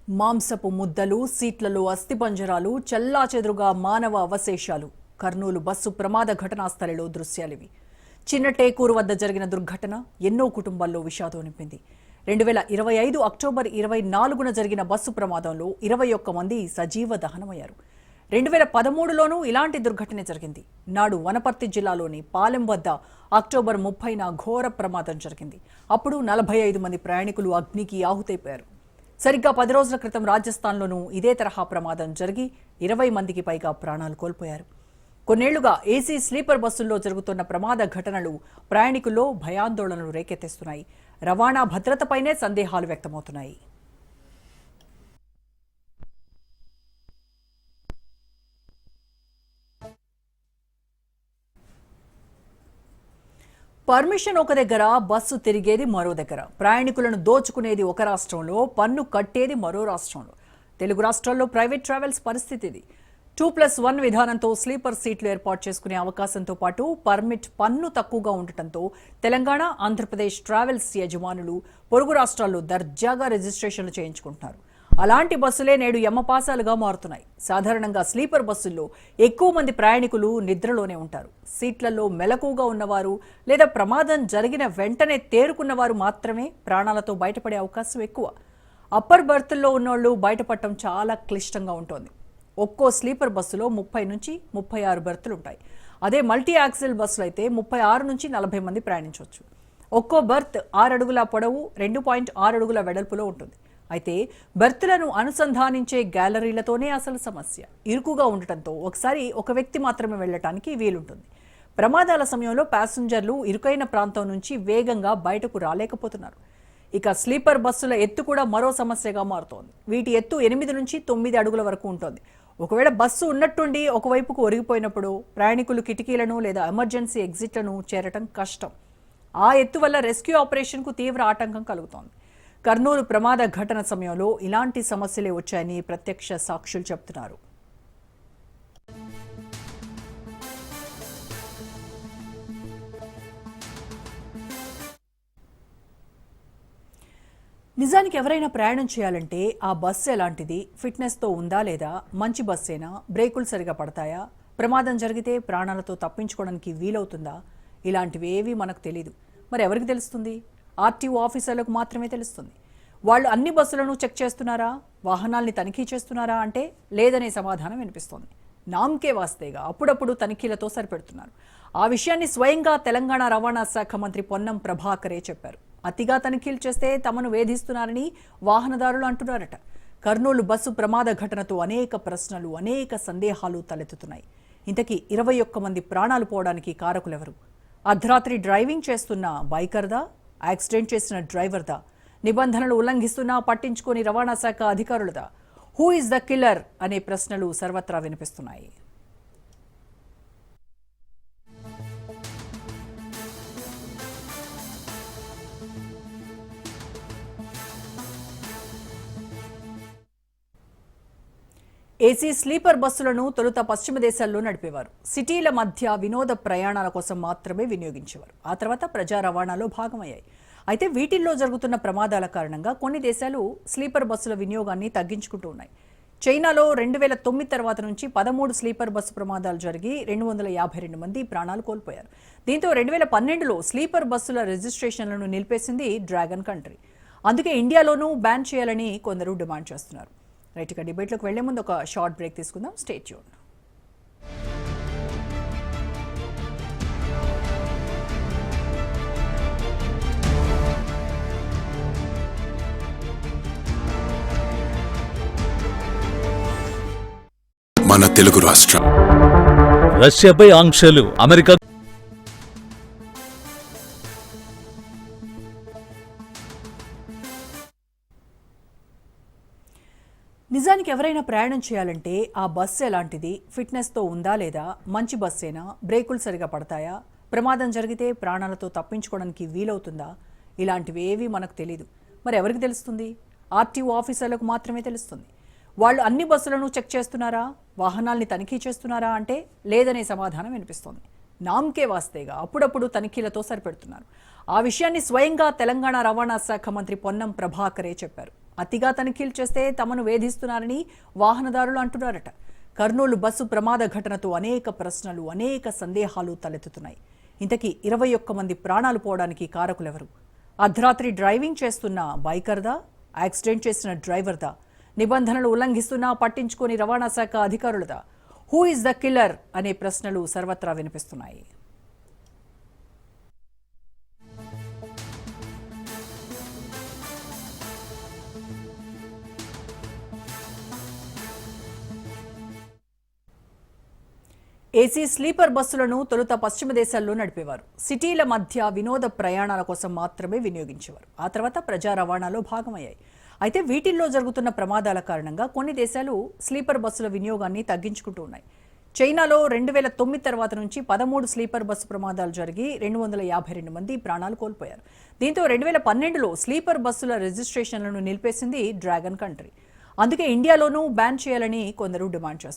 మాంసపు ముద్దలు, సీట్లలో అస్థిపంజరాలు, చెల్లాచెదురుగా మానవ అవశేషాలు. కర్నూలు బస్సు ప్రమాద ఘటనా స్థలిలో దృశ్యాలివి. చిన్న టేకూరు వద్ద జరిగిన దుర్ఘటన ఎన్నో కుటుంబాల్లో విషాదం నింపింది. 2025 అక్టోబర్ 24న జరిగిన బస్సు ప్రమాదంలో 21 మంది సజీవ దహనమయ్యారు. 2013లోనూ ఇలాంటి దుర్ఘటన జరిగింది. నాడు వనపర్తి జిల్లాలోని పాలెం వద్ద అక్టోబర్ 30న ఘోర ప్రమాదం జరిగింది. అప్పుడు 45 మంది ప్రయాణికులు అగ్నికి ఆహుతైపోయారు. సరిగ్గా 10 రోజుల క్రితం రాజస్థాన్లోనూ ఇదే తరహా ప్రమాదం జరిగి 20 మందికి పైగా ప్రాణాలు కోల్పోయారు. కొన్నేళ్లుగా ఏసీ స్లీపర్ బస్సుల్లో జరుగుతున్న ప్రమాద ఘటనలు ప్రయాణికుల్లో భయాందోళనలు రేకెత్తిస్తున్నాయి. రవాణా భద్రతపైనే సందేహాలు వ్యక్తమవుతున్నాయి. పర్మిషన్ ఒక దగ్గర, బస్సు తిరిగేది మరో దగ్గర. ప్రయాణికులను దోచుకునేది ఒక రాష్ట్రంలో, పన్ను కట్టేది మరో రాష్ట్రంలో. తెలుగు రాష్ట్రాల్లో ప్రైవేట్ ట్రావెల్స్ పరిస్థితి ఇది. 2+1 విధానంతో స్లీపర్ సీట్లు ఏర్పాటు చేసుకునే అవకాశంతో పాటు పర్మిట్ పన్ను తక్కువగా ఉండటంతో తెలంగాణ, ఆంధ్రప్రదేశ్ ట్రావెల్స్ యజమానులు పొరుగు రాష్ట్రాల్లో దర్జాగా రిజిస్ట్రేషన్లు చేయించుకుంటున్నారు. అలాంటి బస్సులే నేడు యమపాసాలుగా మారుతున్నాయి. సాధారణంగా స్లీపర్ బస్సుల్లో ఎక్కువ మంది ప్రయాణికులు నిద్రలోనే ఉంటారు. సీట్లలో మెలకువగా ఉన్నవారు లేదా ప్రమాదం జరిగిన వెంటనే తేరుకున్నవారు మాత్రమే ప్రాణాలతో బయటపడే అవకాశం ఎక్కువ. అప్పర్ బర్త్ల్లో ఉన్నోళ్లు బయటపడటం చాలా క్లిష్టంగా ఉంటుంది. ఒక్కో స్లీపర్ బస్సులో 30 నుంచి 36 బెర్తులు ఉంటాయి. అదే మల్టీ యాక్సిల్ బస్సులు అయితే 36 నుంచి 40 మంది ప్రయాణించవచ్చు. ఒక్కో బెర్త్ 6 అడుగుల పొడవు, 2.6 అడుగుల వెడల్పులో ఉంటుంది. అయితే బెర్తులను అనుసంధానించే గ్యాలరీలతోనే అసలు సమస్య. ఇరుకుగా ఉండటంతో ఒకసారి ఒక వ్యక్తి మాత్రమే వెళ్లటానికి వీలుంటుంది. ప్రమాదాల సమయంలో ప్యాసింజర్లు ఇరుకైన ప్రాంతం నుంచి వేగంగా బయటకు రాలేకపోతున్నారు. ఇక స్లీపర్ బస్సుల ఎత్తు కూడా మరో సమస్యగా మారుతోంది. వీటి ఎత్తు 8 నుంచి 9 అడుగుల వరకు ఉంటుంది. ఒకవేళ బస్సు ఉన్నట్టుండి ఒకవైపుకు ఒరిగిపోయినప్పుడు ప్రయాణికులు కిటికీలను లేదా ఎమర్జెన్సీ ఎగ్జిట్లను చేరటం కష్టం. ఆ ఎత్తు వల్ల రెస్క్యూ ఆపరేషన్కు తీవ్ర ఆటంకం కలుగుతోంది. కర్నూలు ప్రమాద ఘటన సమయంలో ఇలాంటి సమస్యలే వచ్చాయని ప్రత్యక్ష సాక్షులు చెబుతున్నారు. నిజానికి ఎవరైనా ప్రయాణం చేయాలంటే ఆ బస్సు ఎలాంటిది, ఫిట్నెస్తో ఉందా లేదా, మంచి బస్సేనా, బ్రేకులు సరిగా పడతాయా, ప్రమాదం జరిగితే ప్రాణాలతో తప్పించుకోవడానికి వీలవుతుందా, ఇలాంటివి ఏవి మనకు తెలియదు. మరి ఎవరికి తెలుస్తుంది? ఆర్టీఓ ఆఫీసర్లకు మాత్రమే తెలుస్తుంది. వాళ్ళు అన్ని బస్సులను చెక్ చేస్తున్నారా, వాహనాల్ని తనిఖీ చేస్తున్నారా అంటే లేదనే సమాధానం వినిపిస్తోంది. నామ్కే వాస్తేగా అప్పుడప్పుడు తనిఖీలతో సరిపెడుతున్నారు. ఆ విషయాన్ని స్వయంగా తెలంగాణ రవాణా శాఖ మంత్రి పొన్నం ప్రభాకరే చెప్పారు. అతిగా తనిఖీలు చేస్తే తమను వేధిస్తున్నారని వాహనదారులు అంటున్నారట. కర్నూలు బస్సు ప్రమాద ఘటనతో అనేక ప్రశ్నలు, అనేక సందేహాలు తలెత్తుతున్నాయి. ఇంతకీ 21 మంది ప్రాణాలు పోవడానికి కారకులెవరు? అర్ధరాత్రి డ్రైవింగ్ చేస్తున్న బైకర్దా, యాక్సిడెంట్ చేసిన డ్రైవర్దా, నిబంధనలు ఉల్లంఘిస్తున్నా పట్టించుకోని రవాణా శాఖ అధికారులదా? హూ ఇస్ ద కిల్లర్ అనే ప్రశ్నలు సర్వత్రా వినిపిస్తున్నాయి. ఏసీ స్లీపర్ బస్సులను తొలుత పశ్చిమ దేశాల్లో నడిపేవారు. సిటీల మధ్య వినోద ప్రయాణాల కోసం మాత్రమే వినియోగించేవారు. ఆ తర్వాత ప్రజా రవాణాలో భాగమయ్యాయి. అయితే వీటిల్లో జరుగుతున్న ప్రమాదాల కారణంగా కొన్ని దేశాలు స్లీపర్ బస్సుల వినియోగాన్ని తగ్గించుకుంటూ ఉన్నాయి. చైనాలో 2009 తర్వాత నుంచి 13 స్లీపర్ బస్సు ప్రమాదాలు జరిగి 252 మంది ప్రాణాలు కోల్పోయారు. దీంతో 2012లో స్లీపర్ బస్సుల రిజిస్ట్రేషన్లను నిలిపేసింది డ్రాగన్ కంట్రీ. అందుకే ఇండియాలోనూ బ్యాన్ చేయాలని కొందరు డిమాండ్ చేస్తున్నారు. రైట్, ఇక డిబేట్లోకి వెళ్లే ముందు ఒక షార్ట్ బ్రేక్ తీసుకుందాం. Stay tune. మన తెలుగు రాష్ట్రం రష్యాపై ఆంక్షలు. అమెరికా నిజానికి ఎవరైనా ప్రయాణం చేయాలంటే ఆ బస్సు ఎలాంటిది, ఫిట్నెస్తో ఉందా లేదా, మంచి బస్సేనా, బ్రేకులు సరిగా పడతాయా, ప్రమాదం జరిగితే ప్రాణాలతో తప్పించుకోవడానికి వీలవుతుందా, ఇలాంటివి ఏవి మనకు తెలియదు. మరి ఎవరికి తెలుస్తుంది? ఆర్టీఓ ఆఫీసర్లకు మాత్రమే తెలుస్తుంది. వాళ్ళు అన్ని బస్సులను చెక్ చేస్తున్నారా, వాహనాల్ని తనిఖీ చేస్తున్నారా అంటే లేదనే సమాధానం వినిపిస్తోంది. నామ్కే వాస్తేగా అప్పుడప్పుడు తనిఖీలతో సరిపెడుతున్నారు. ఆ విషయాన్ని స్వయంగా తెలంగాణ రవాణా శాఖ మంత్రి పొన్నం ప్రభాకరే చెప్పారు. అతిగా తనిఖీలు చేస్తే తమను వేధిస్తున్నారని వాహనదారులు అంటున్నారట. కర్నూలు బస్సు ప్రమాద ఘటనతో అనేక ప్రశ్నలు, అనేక సందేహాలు తలెత్తుతున్నాయి. ఇంతకీ 21 మంది ప్రాణాలు పోవడానికి కారకులెవరు? అర్ధరాత్రి డ్రైవింగ్ చేస్తున్న బైకర్దా, యాక్సిడెంట్ చేసిన డ్రైవర్దా, నిబంధనలు ఉల్లంఘిస్తున్నా పట్టించుకొని రవాణా శాఖ అధికారులదా? హూ ఇస్ ద కిల్లర్ అనే ప్రశ్నలు సర్వత్రా వినిపిస్తున్నాయి. ఏసీ స్లీపర్ బస్సులను తొలుత పశ్చిమ దేశాల్లో నడిపేవారు. సిటీల మధ్య వినోద ప్రయాణాల కోసం మాత్రమే వినియోగించేవారు. ఆ తర్వాత ప్రజా రవాణాలో భాగమయ్యాయి. అయితే వీటిల్లో జరుగుతున్న ప్రమాదాల కారణంగా కొన్ని దేశాలు స్లీపర్ బస్సుల వినియోగాన్ని తగ్గించుకుంటూ ఉన్నాయి. చైనాలో 2009 తర్వాత నుంచి 13 స్లీపర్ బస్సు ప్రమాదాలు జరిగి 252 మంది ప్రాణాలు కోల్పోయారు. దీంతో 2012లో స్లీపర్ బస్సుల రిజిస్ట్రేషన్లను నిలిపేసింది డ్రాగన్ కంట్రీ. అందుకే ఇండియాలోనూ బ్యాన్ చేయాలని కొందరు డిమాండ్ చేస్తారు.